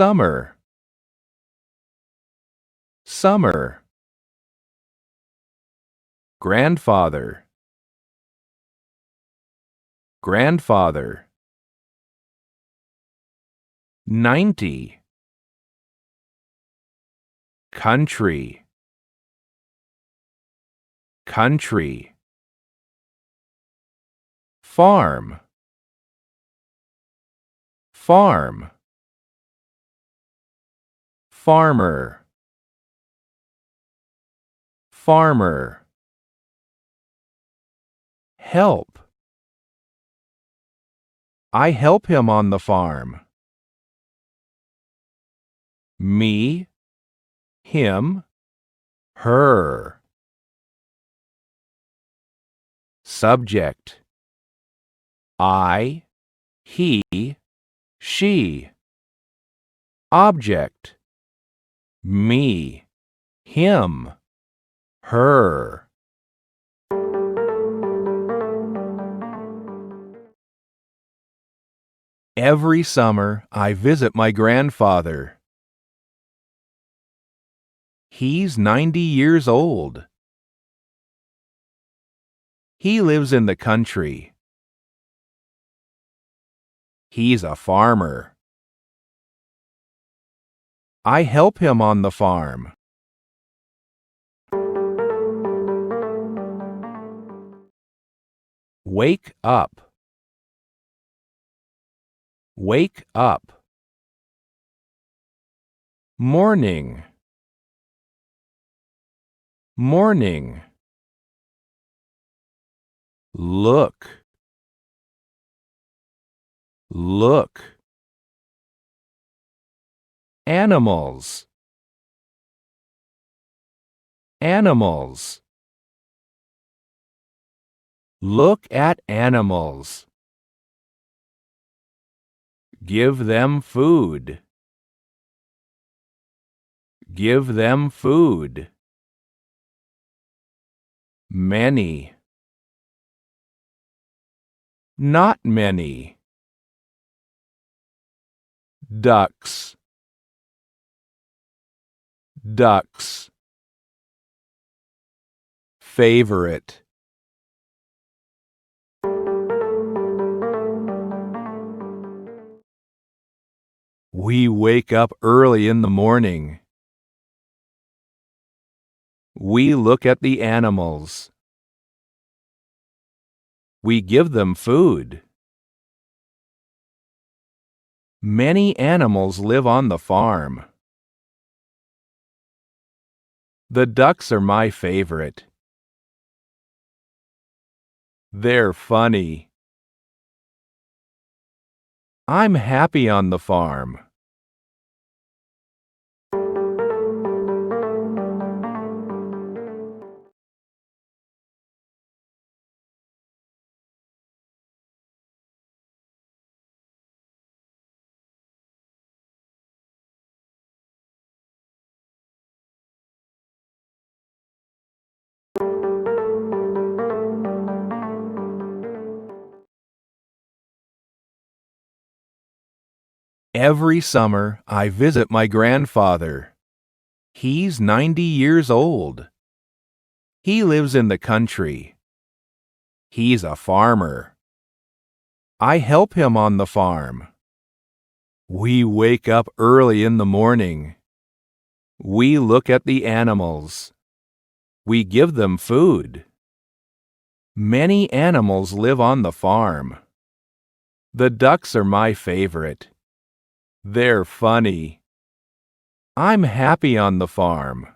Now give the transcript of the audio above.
Summer. Summer. Grandfather. Grandfather. 90. Country. Country. Farm. Farm. Farmer. Farmer. Help. I help him on the farm. Me, him, her. Subject. I, he, she. Object. Me, him, her. Every summer I visit my grandfather. He's 90 years old. He lives in the country. He's a farmer. I help him on the farm. Wake up. Wake up. Morning. Morning. Look. Look. Animals. Animals. Look at animals. Give them food. Give them food. Many. Not many. Ducks. Ducks. Favorite. We wake up early in the morning. We look at the animals. We give them food. Many animals live on the farm. The ducks are my favorite. They're funny. I'm happy on the farm. Every summer, I visit my grandfather. He's 90 years old. He lives in the country. He's a farmer. I help him on the farm. We wake up early in the morning. We look at the animals. We give them food. Many animals live on the farm. The ducks are my favorite. They're funny. I'm happy on the farm.